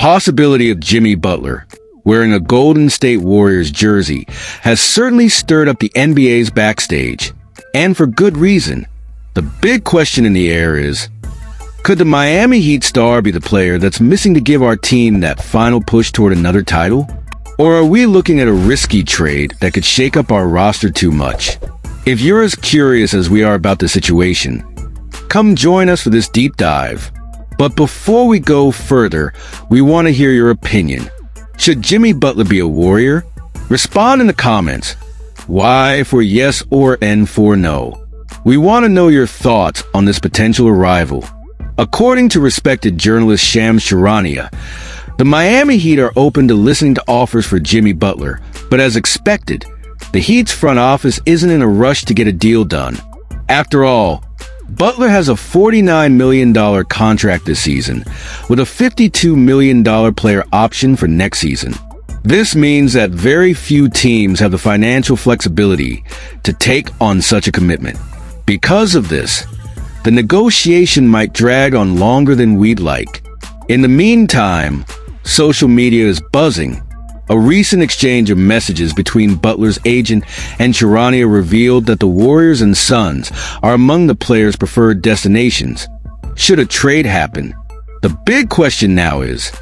possibility of Jimmy Butler wearing a Golden State Warriors jersey has certainly stirred up the NBA's backstage, and for good reason. The big question in the air is, could the Miami Heat star be the player that's missing to give our team that final push toward another title? Or are we looking at a risky trade that could shake up our roster too much? If you're as curious as we are about the situation, come join us for this deep dive. But before we go further, we want to hear your opinion. Should Jimmy Butler be a Warrior? Respond in the comments. Y for yes or N for no. We want to know your thoughts on this potential arrival. According to respected journalist Shams Charania, the Miami Heat are open to listening to offers for Jimmy Butler, but as expected, the Heat's front office isn't in a rush to get a deal done. After all, Butler has a $49 million contract this season, with a $52 million player option for next season. This means that very few teams have the financial flexibility to take on such a commitment. Because of this, the negotiation might drag on longer than we'd like. In the meantime, social media is buzzing. A recent exchange of messages between Butler's agent and Charania revealed that the Warriors and Suns are among the players' preferred destinations. Should a trade happen, the big question now is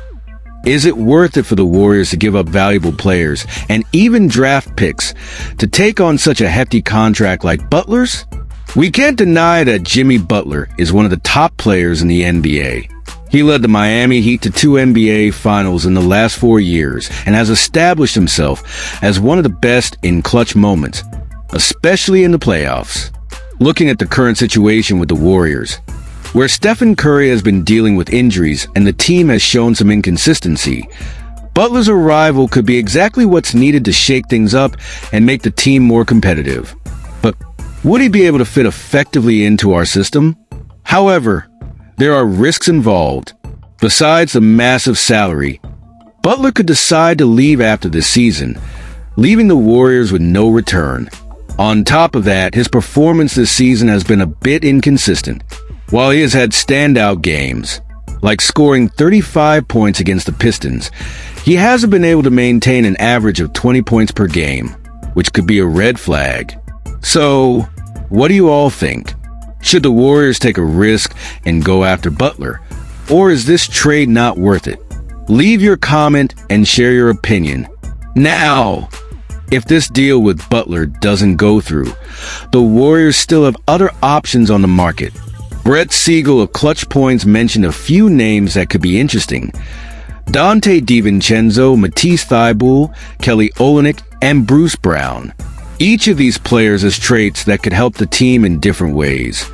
it worth it for the Warriors to give up valuable players and even draft picks to take on such a hefty contract like Butler's? We can't deny that Jimmy Butler is one of the top players in the NBA. He led the Miami Heat to 2 NBA Finals in the last 4 years and has established himself as one of the best in clutch moments, especially in the playoffs. Looking at the current situation with the Warriors, where Stephen Curry has been dealing with injuries and the team has shown some inconsistency, Butler's arrival could be exactly what's needed to shake things up and make the team more competitive. But would he be able to fit effectively into our system? However, there are risks involved. Besides the massive salary, Butler could decide to leave after this season, leaving the Warriors with no return. On top of that, his performance this season has been a bit inconsistent. While he has had standout games, like scoring 35 points against the Pistons, he hasn't been able to maintain an average of 20 points per game, which could be a red flag. So, what do you all think? Should the Warriors take a risk and go after Butler? Or is this trade not worth it? Leave your comment and share your opinion. Now, if this deal with Butler doesn't go through, the Warriors still have other options on the market. Brett Siegel of Clutch Points mentioned a few names that could be interesting. Dante DiVincenzo, Matisse Thybulle, Kelly Olynyk, and Bruce Brown. Each of these players has traits that could help the team in different ways.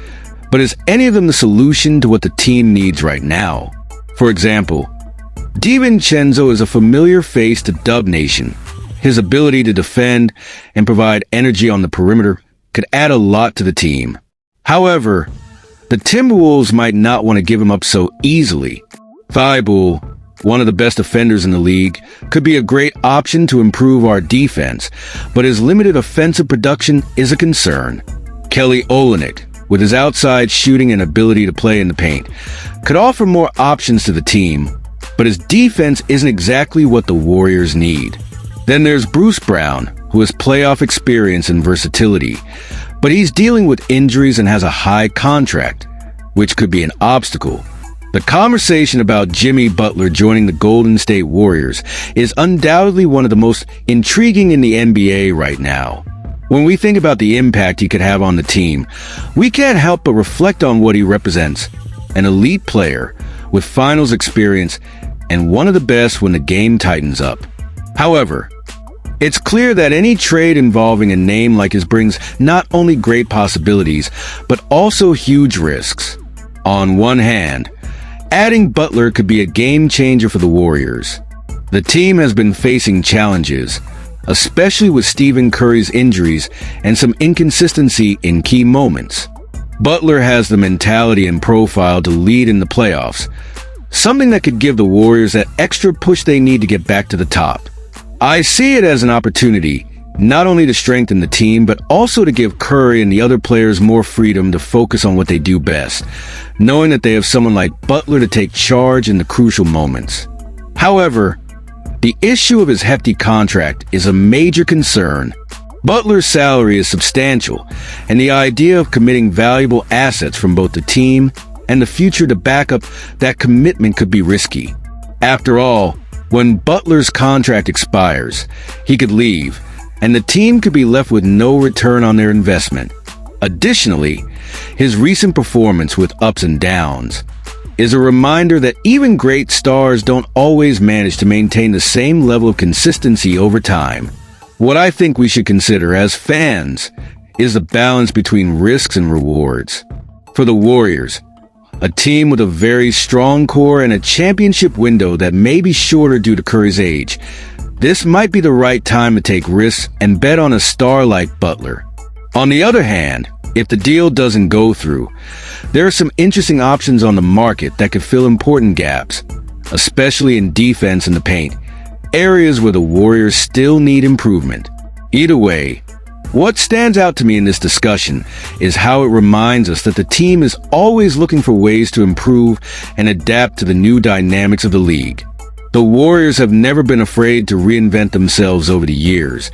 But is any of them the solution to what the team needs right now? For example, DiVincenzo is a familiar face to Dub Nation. His ability to defend and provide energy on the perimeter could add a lot to the team. However, the Timberwolves might not want to give him up so easily. Thybulle, one of the best defenders in the league, could be a great option to improve our defense, but his limited offensive production is a concern. Kelly Olynyk, with his outside shooting and ability to play in the paint, could offer more options to the team, but his defense isn't exactly what the Warriors need. Then there's Bruce Brown, who has playoff experience and versatility, but he's dealing with injuries and has a high contract, which could be an obstacle. The conversation about Jimmy Butler joining the Golden State Warriors is undoubtedly one of the most intriguing in the NBA right now. When we think about the impact he could have on the team, we can't help but reflect on what he represents: an elite player with finals experience and one of the best when the game tightens up. However, it's clear that any trade involving a name like his brings not only great possibilities, but also huge risks. On one hand, adding Butler could be a game changer for the Warriors. The team has been facing challenges, especially with Stephen Curry's injuries and some inconsistency in key moments. Butler has the mentality and profile to lead in the playoffs, something that could give the Warriors that extra push they need to get back to the top. I see it as an opportunity, not only to strengthen the team, but also to give Curry and the other players more freedom to focus on what they do best, knowing that they have someone like Butler to take charge in the crucial moments. However, the issue of his hefty contract is a major concern. Butler's salary is substantial, and the idea of committing valuable assets from both the team and the future to back up that commitment could be risky. After all, when Butler's contract expires, he could leave, and the team could be left with no return on their investment. Additionally, his recent performance with ups and downs is a reminder that even great stars don't always manage to maintain the same level of consistency over time. What I think we should consider as fans is the balance between risks and rewards. For the Warriors, a team with a very strong core and a championship window that may be shorter due to Curry's age, this might be the right time to take risks and bet on a star like Butler. On the other hand, if the deal doesn't go through, there are some interesting options on the market that could fill important gaps, especially in defense and the paint, areas where the Warriors still need improvement. Either way, what stands out to me in this discussion is how it reminds us that the team is always looking for ways to improve and adapt to the new dynamics of the league. The Warriors have never been afraid to reinvent themselves over the years,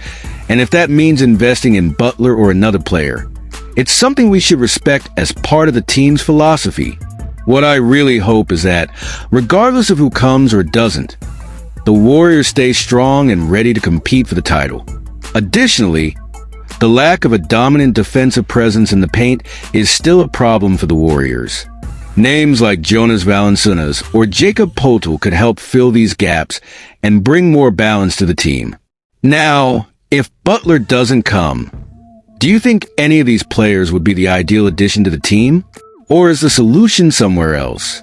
and if that means investing in Butler or another player, it's something we should respect as part of the team's philosophy. What I really hope is that, regardless of who comes or doesn't, the Warriors stay strong and ready to compete for the title. Additionally, the lack of a dominant defensive presence in the paint is still a problem for the Warriors. Names like Jonas Valanciunas or Jakob Poeltl could help fill these gaps and bring more balance to the team. Now, if Butler doesn't come, do you think any of these players would be the ideal addition to the team? Or is the solution somewhere else?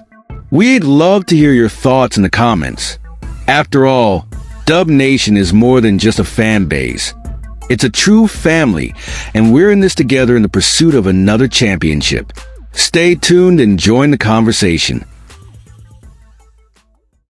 We'd love to hear your thoughts in the comments. After all, Dub Nation is more than just a fan base. It's a true family, and we're in this together in the pursuit of another championship. Stay tuned and join the conversation.